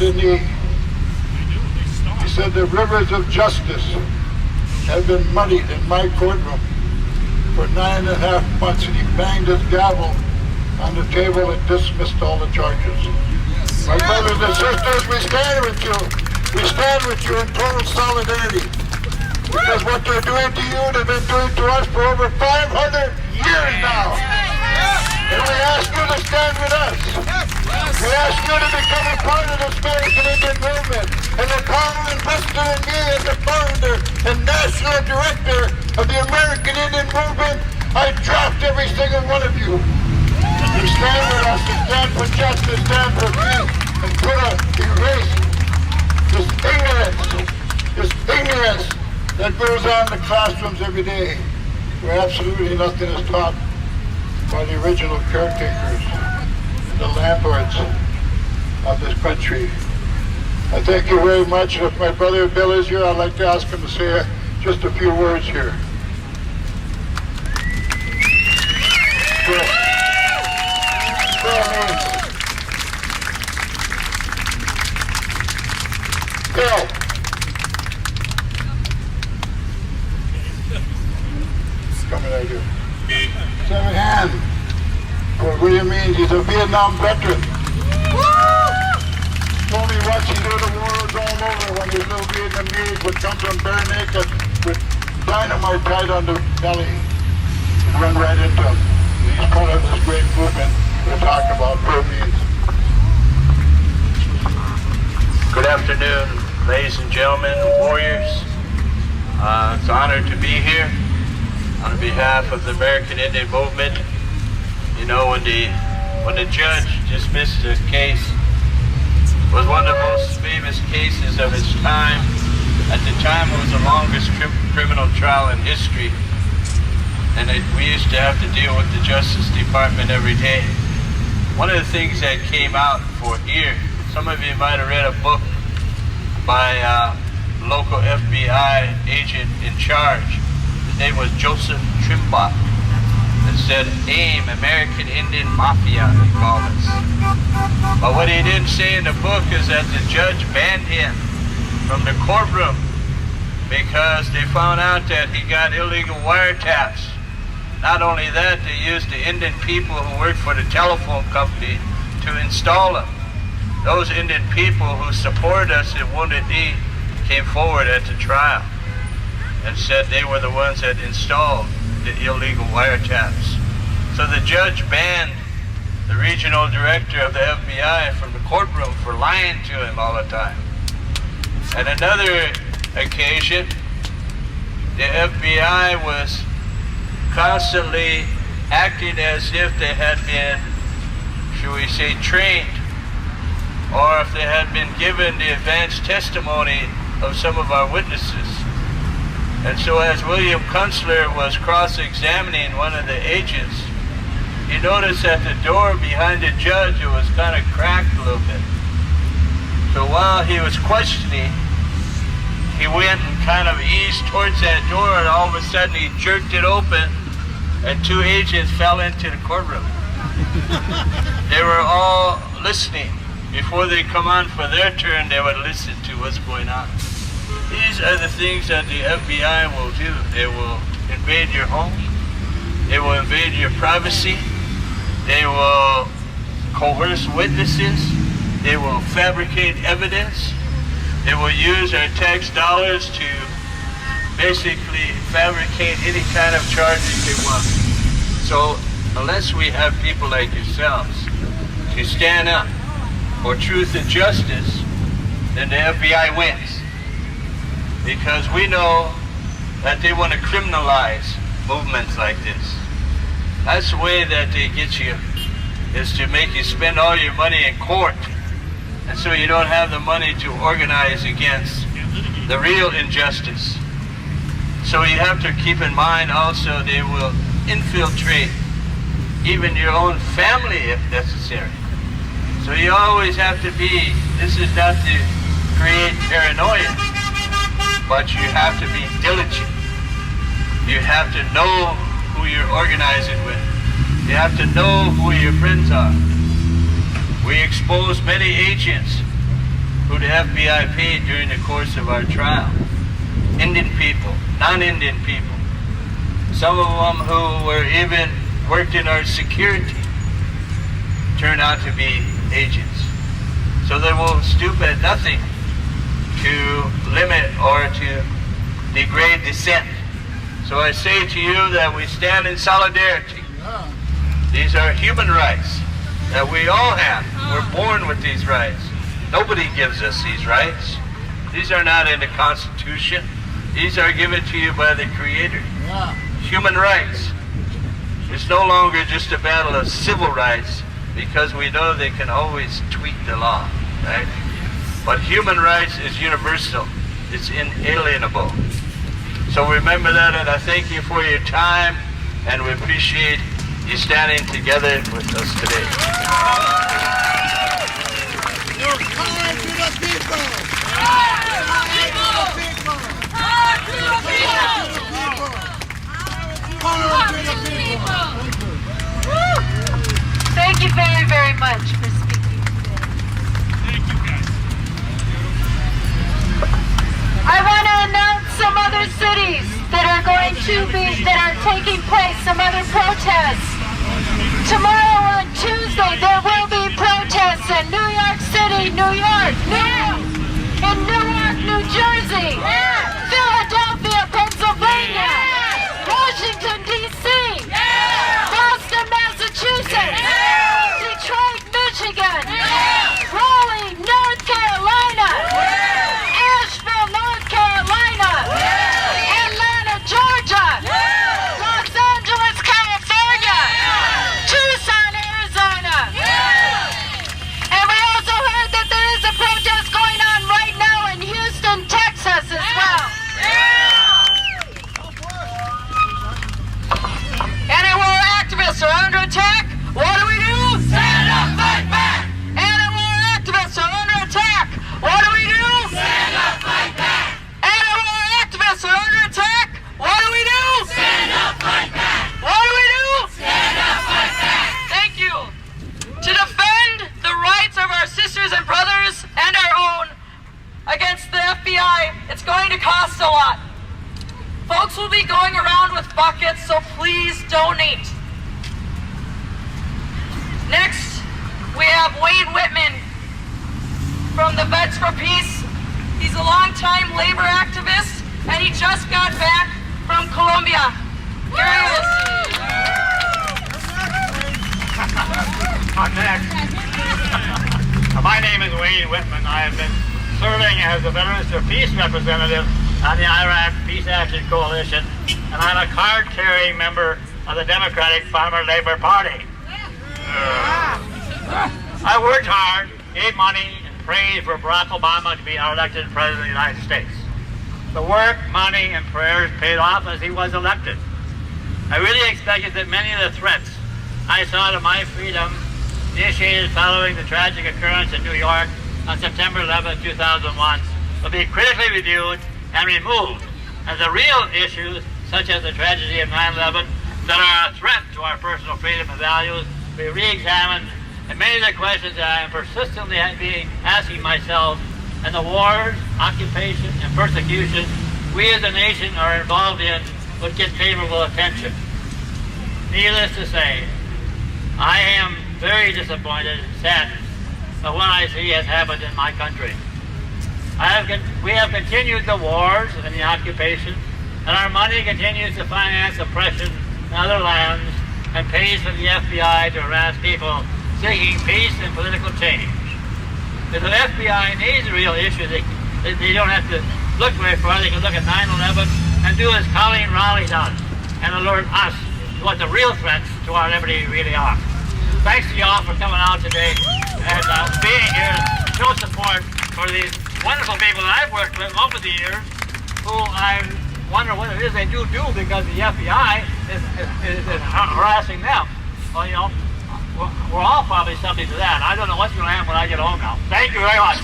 Bended Knee. He said the rivers of justice have been muddied in my courtroom for 9.5 months, and he banged his gavel on the table and dismissed all the charges. My brothers and sisters, we stand with you. We stand with you in total solidarity. Because what they're doing to you, they've been doing to us for over 500 years now. And we ask you to stand with us. We ask you to become a part of this American Indian movement. And the common investor in me as the founder and national director of the American Indian movement, I draft every single one of you. You stand with us, to stand for justice, stand for peace, and put us, erase this ignorance that goes on in the classrooms every day, where absolutely nothing is taught by the original caretakers, the landlords of this country. I thank you very much. If my brother Bill is here, I'd like to ask him to say just a few words here. Bill. Coming right here. Let's have a hand for William Means. He's a Vietnam veteran. Told me once he knew the war was all over when his little Vietnamese would come from bare naked with dynamite tied on the belly and run right into him. He's part of this great movement we're talking about, Means. Good afternoon, ladies and gentlemen, warriors. It's an honor to be here on behalf of the American Indian movement. You know, when the judge dismissed the case, it was one of the most famous cases of its time. At the time, it was the longest criminal trial in history, and we used to have to deal with the Justice Department every day. One of the things that came out for here, some of you might have read a book by a local FBI agent in charge. His name was Joseph Trimble. It said AIM, American Indian Mafia, they call us. But what he didn't say in the book is that the judge banned him from the courtroom because they found out that he got illegal wiretaps. Not only that, they used the Indian people who worked for the telephone company to install them. Those Indian people who supported us in Wounded Knee came forward at the trial and said they were the ones that installed the illegal wiretaps. So the judge banned the regional director of the FBI from the courtroom for lying to him all the time. At another occasion, the FBI was constantly acting as if they had been, should we say, trained, or if they had been given the advanced testimony of some of our witnesses. And so as William Kunstler was cross-examining one of the agents, he noticed that the door behind the judge, it was kind of cracked a little bit. So while he was questioning, he went and kind of eased towards that door, and all of a sudden he jerked it open, and two agents fell into the courtroom. They were all listening. Before they come on for their turn, they would listen to what's going on. These are the things that the FBI will do. They will invade your home. They will invade your privacy. They will coerce witnesses. They will fabricate evidence. They will use our tax dollars to basically fabricate any kind of charges they want. So unless we have people like yourselves to stand up for truth and justice, then the FBI wins. Because we know that they want to criminalize movements like this. That's the way that they get you, is to make you spend all your money in court. And so you don't have the money to organize against the real injustice. So you have to keep in mind also they will infiltrate even your own family if necessary. So you always have to be, this is not to create paranoia, but you have to be diligent. You have to know who you're organizing with. You have to know who your friends are. We expose many agents who the FBI paid during the course of our trial. Indian people, non-Indian people. Some of them who were even worked in our security turned out to be agents. So they will stoop at nothing to limit or to degrade dissent. So I say to you that we stand in solidarity. These are human rights that we all have. We're born with these rights. Nobody gives us these rights. These are not in the Constitution. These are given to you by the Creator. Human rights. It's no longer just a battle of civil rights, because we know they can always tweak the law, right? But human rights is universal. It's inalienable. So remember that, and I thank you for your time, and we appreciate you standing together with us today. Your power to the people! Power to the people! Power to the people! Power to the people! Thank you very, very much for speaking today. Thank you, guys. I want to announce some other cities that are taking place, some other protests. Tomorrow on Tuesday, there will be protests in New York City, New York, in Newark, New Jersey, Philadelphia, Pennsylvania, Washington, D.C., Boston, Massachusetts, Detroit, Michigan, Raleigh, North Carolina, Asheville, North Carolina, Atlanta, Georgia, Los Angeles, California, Tucson, Arizona. And we also heard that there is a protest going on right now in Houston, Texas as well. Anti-war activists are under attack. What do we do? Stand up, fight back! Anti-war activists are under attack. What do we do? Stand up, fight back! Anti-war activists are under attack. What do we do? Stand up, fight back! What do we do? Stand up, fight back! Thank you. To defend the rights of our sisters and brothers and our own against the FBI, it's going to cost a lot. Folks will be going around with buckets, so please donate. Next, we have Wayne Whitman from the Vets for Peace. He's a longtime labor activist, and he just got back from Colombia. Here he is. I'm next. My name is Wayne Whitman. I have been serving as the Veterans for Peace representative on the Iraq Peace Action Coalition, and I'm a card-carrying member of the Democratic Farmer Labor Party. I worked hard, gave money, and prayed for Barack Obama to be our elected President of the United States. The work, money, and prayers paid off as he was elected. I really expected that many of the threats I saw to my freedom initiated following the tragic occurrence in New York on September 11, 2001, would be critically reviewed and removed, and the real issues, such as the tragedy of 9/11, that are a threat to our personal freedom and values, be re-examined, and many of the questions that I am persistently asking myself, and the wars, occupation, and persecution we as a nation are involved in would get favorable attention. Needless to say, I am very disappointed and saddened by what I see has happened in my country. We have continued the wars and the occupation, and our money continues to finance oppression in other lands and pays for the FBI to harass people seeking peace and political change. If the FBI needs a real issue, they don't have to look very far. They can look at 9/11 and do as Colleen Raleigh does and alert us to what the real threats to our liberty really are. Thanks to y'all for coming out today and being here to show support for these wonderful people that I've worked with over the years, who I wonder what it is they do because the FBI is harassing them. Well, you know, we're all probably subject to that. I don't know what's going to happen when I get home now. Thank you very much.